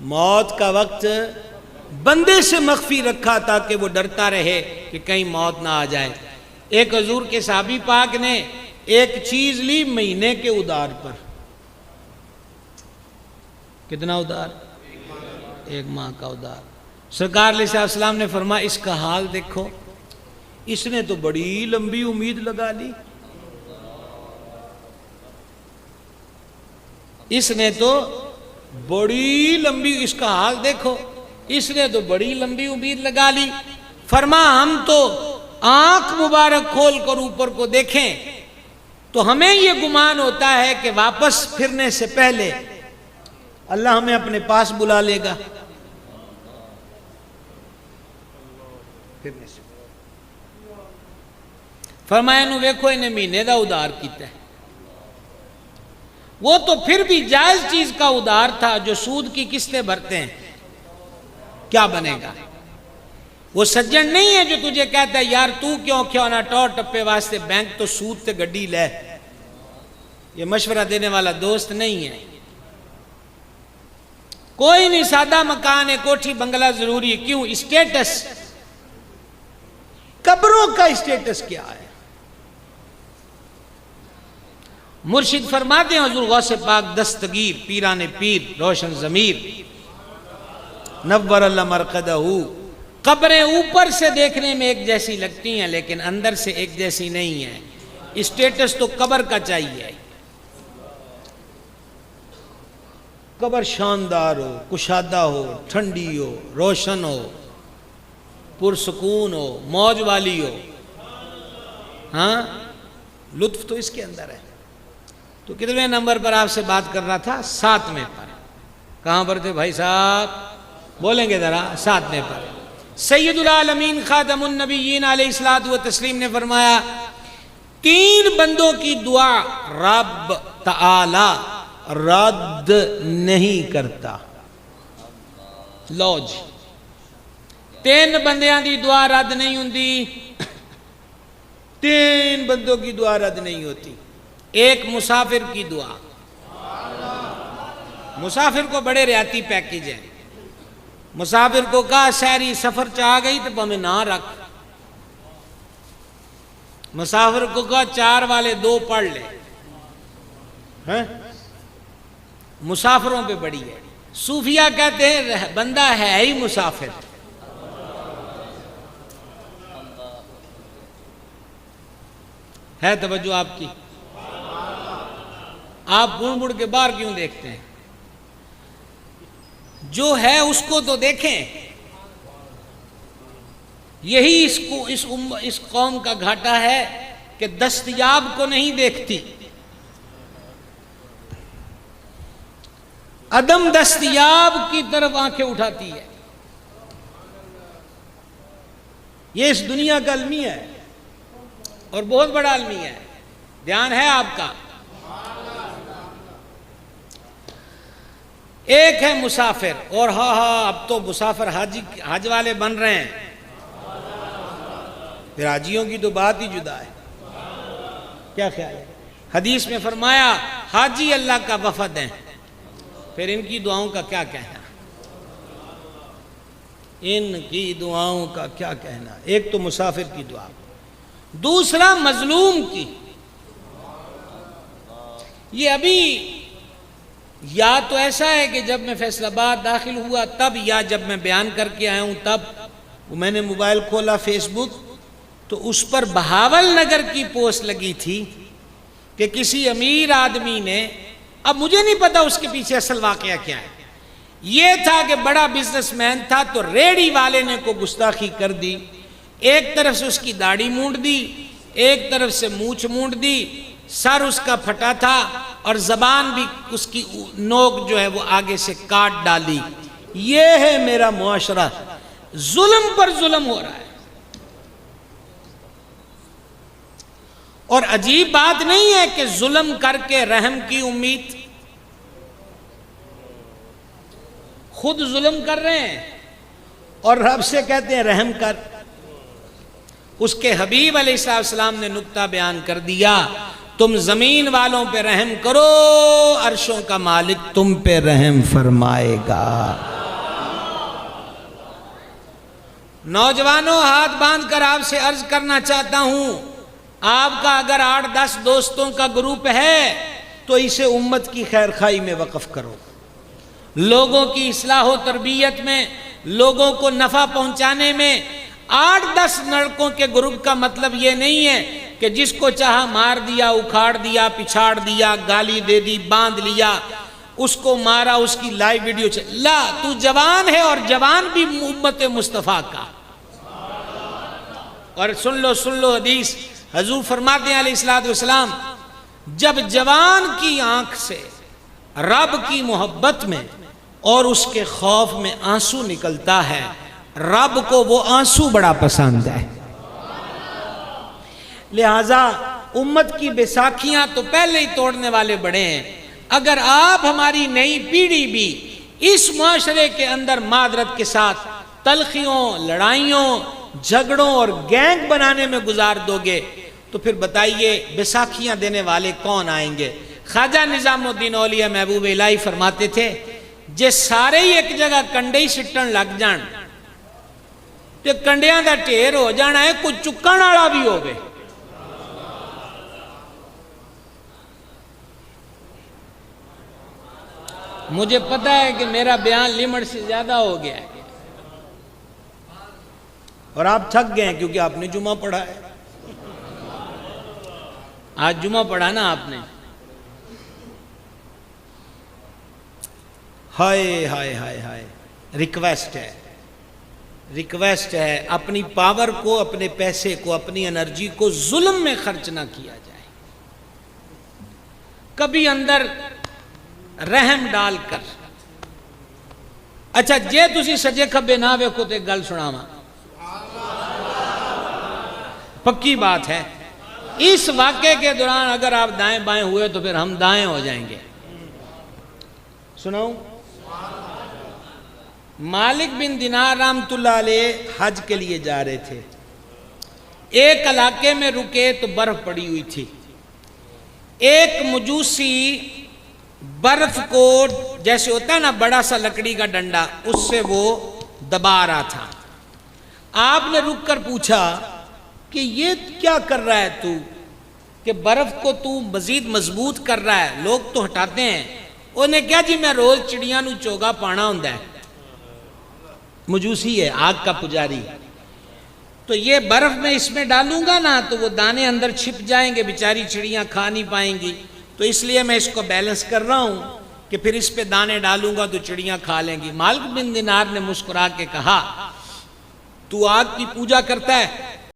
موت کا وقت بندے سے مخفی رکھا تاکہ وہ ڈرتا رہے کہ کہیں موت نہ آ جائے۔ ایک حضور کے صحابی پاک نے ایک چیز لی مہینے کے ادار پر۔ کتنا ادار؟ 1 ماہ کا ادار۔ سرکار علیہ السلام نے فرمایا اس کا حال دیکھو، اس نے تو بڑی لمبی امید لگا لی، اس نے تو بڑی لمبی، اس کا حال دیکھو، اس نے تو بڑی لمبی امید لگا لی۔ فرما ہم تو آنکھ مبارک کھول کر اوپر کو دیکھیں تو ہمیں یہ گمان ہوتا ہے کہ واپس پھرنے سے پہلے اللہ ہمیں اپنے پاس بلا لے گا۔ فرمایا نو ویکھو انہیں مہینے دا ادار کیتا ہے، وہ تو پھر بھی جائز چیز کا ادار تھا، جو سود کی قسطیں بھرتے ہیں کیا بنے گا؟ وہ سجن نہیں ہے جو تجھے کہتا ہے یار تو کیوں نہ ٹور ٹپے واسطے بینک تو سود تے گڈی لے، یہ مشورہ دینے والا دوست نہیں ہے۔ کوئی نہیں، سادہ مکان ہے، کوٹھی بنگلہ ضروری ہے، کیوں؟ اسٹیٹس، قبروں کا اسٹیٹس کیا ہے؟ مرشد فرماتے ہیں حضور غوث پاک دستگیر پیران پیر روشن ضمیر نور اللہ مرقدہ، قبریں اوپر سے دیکھنے میں ایک جیسی لگتی ہیں لیکن اندر سے ایک جیسی نہیں ہیں۔ اسٹیٹس تو قبر کا چاہیے، قبر شاندار ہو، کشادہ ہو، ٹھنڈی ہو، روشن ہو، پرسکون ہو، موج والی ہو، ہاں لطف تو اس کے اندر ہے۔ تو کتنے نمبر پر آپ سے بات کر رہا تھا؟ 7ویں پر۔ کہاں پر تھے بھائی صاحب؟ بولیں گے ذرا؟ 7ویں پر۔ سید العالمین خاتم النبیین علیہ الصلوۃ والتسلیم نے فرمایا 3 بندوں کی دعا رب تعالی رد نہیں کرتا۔ لو جی 3 بندیاں دی دعا رد نہیں ہوندی، 3 بندوں کی دعا رد نہیں ہوتی۔ ایک مسافر کی دعا، مسافر کو بڑے ریاتی پیکیج ہیں، مسافر کو کہا شہری سفر چاہ گئی تو ہمیں نہ رکھ، مسافر کو کہا 4 والے 2 پڑھ لے، مسافروں پہ بڑی ہے۔ صوفیہ کہتے ہیں بندہ ہے ہی مسافر، ہے توجہ آپ کی؟ آپ مڑ مڑ کے باہر کیوں دیکھتے ہیں؟ جو ہے اس کو تو دیکھیں۔ یہی اس قوم کا گھاٹا ہے کہ دستیاب کو نہیں دیکھتی، عدم دستیاب کی طرف آنکھیں اٹھاتی ہے۔ یہ اس دنیا کا المیہ ہے اور بہت بڑا المیہ ہے، دھیان ہے آپ کا۔ ایک ہے مسافر، اور ہاں اب تو مسافر حج والے بن رہے ہیں، پھر حاجیوں کی تو بات ہی جدا ہے، کیا خیال ہے؟ حدیث میں فرمایا حاجی اللہ کا وفد ہیں، پھر ان کی دعاؤں کا کیا کہنا، ان کی دعاؤں کا کیا کہنا۔ ایک تو مسافر کی دعا، دوسرا مظلوم کی۔ یہ ابھی یا تو ایسا ہے کہ جب میں فیصل آباد داخل ہوا تب، یا جب میں بیان کر کے آیا ہوں تب، میں نے موبائل کھولا فیس بک تو اس پر بہاول نگر کی پوسٹ لگی تھی کہ کسی امیر آدمی نے، اب مجھے نہیں پتا اس کے پیچھے اصل واقعہ کیا ہے، یہ تھا کہ بڑا بزنس مین تھا تو ریڑی والے نے کو گستاخی کر دی، ایک طرف سے اس کی داڑھی مونڈ دی، ایک طرف سے مونچھ مونڈ دی، سر اس کا پھٹا تھا اور زبان بھی اس کی نوک جو ہے وہ آگے سے کاٹ ڈالی۔ یہ ہے میرا معاشرہ، ظلم پر ظلم ہو رہا ہے۔ اور عجیب بات نہیں ہے کہ ظلم کر کے رحم کی امید، خود ظلم کر رہے ہیں اور رب سے کہتے ہیں رحم کر۔ اس کے حبیب علیہ السلام نے نکتہ بیان کر دیا، تم زمین والوں پہ رحم کرو، عرشوں کا مالک تم پہ رحم فرمائے گا۔ نوجوانوں، ہاتھ باندھ کر آپ سے عرض کرنا چاہتا ہوں، آپ کا اگر 8-10 دوستوں کا گروپ ہے تو اسے امت کی خیر خواہی میں وقف کرو، لوگوں کی اصلاح و تربیت میں، لوگوں کو نفع پہنچانے میں۔ 8-10 لڑکوں کے گروپ کا مطلب یہ نہیں ہے کہ جس کو چاہا مار دیا، اکھاڑ دیا، پچھاڑ دیا، گالی دے دی، باندھ لیا، اس کو مارا، اس کی لائیو ویڈیو لا، تو جوان ہے اور جوان بھی امت مصطفیٰ کا۔ اور سن لو حدیث، حضور فرماتے ہیں علیہ السلام، جب جوان کی آنکھ سے رب کی محبت میں اور اس کے خوف میں آنسو نکلتا ہے، رب کو وہ آنسو بڑا پسند ہے۔ لہٰذا امت کی بیساکھیاں تو پہلے ہی توڑنے والے بڑے ہیں۔ اگر آپ ہماری نئی پیڑھی بھی اس معاشرے کے اندر معذرت کے ساتھ تلخیوں، لڑائیوں، جھگڑوں اور گینگ بنانے میں گزار دو گے تو پھر بتائیے بیساکھیاں دینے والے کون آئیں گے؟ خواجہ نظام الدین اولیاء محبوب الہی فرماتے تھے، جے سارے ہی ایک جگہ کنڈے ہی سٹن لگ جان تو کنڈیاں دا ٹھیر ہو جانا ہے، کوئی چکن والا بھی ہو گئے۔ مجھے پتا ہے کہ میرا بیان لمٹ سے زیادہ ہو گیا ہے اور آپ تھک گئے ہیں کیونکہ آپ نے جمعہ پڑھا ہے۔ آج جمعہ پڑھا نا آپ نے؟ ہائے ہائے ہائے ہائے، ریکویسٹ ہے اپنی پاور کو، اپنے پیسے کو، اپنی انرجی کو ظلم میں خرچ نہ کیا جائے، کبھی اندر رحم ڈال کر۔ اچھا جے تسی سجے کھبے نہ ویکھو تے گل سناواں، پکی بات ہے، اس واقعے کے دوران اگر آپ دائیں بائیں ہوئے تو پھر ہم دائیں ہو جائیں گے۔ سناؤں؟ مالک بن دینار رحمۃ اللہ علیہ حج کے لیے جا رہے تھے، ایک علاقے میں رکے تو برف پڑی ہوئی تھی، ایک مجوسی برف کو جیسے ہوتا ہے نا بڑا سا لکڑی کا ڈنڈا، اس سے وہ دبا رہا تھا۔ آپ نے رک کر پوچھا کہ یہ کیا کر رہا ہے تو، کہ برف کو تو مزید مضبوط کر رہا ہے، لوگ تو ہٹاتے ہیں۔ انہیں کیا جی میں روز چڑیاں نو چوگا پانا ہوندا ہے، مجوسی ہے، آگ کا پجاری، تو یہ برف میں اس میں ڈالوں گا نا تو وہ دانے اندر چھپ جائیں گے، بیچاری چڑیاں کھا نہیں پائیں گی، تو اس لیے میں اس کو بیلنس کر رہا ہوں کہ پھر اس پہ دانے ڈالوں گا تو چڑیاں کھا لیں گی۔ مالک بن دینار نے مسکرا کے کہا، تو آگ کی پوجا کرتا ہے؟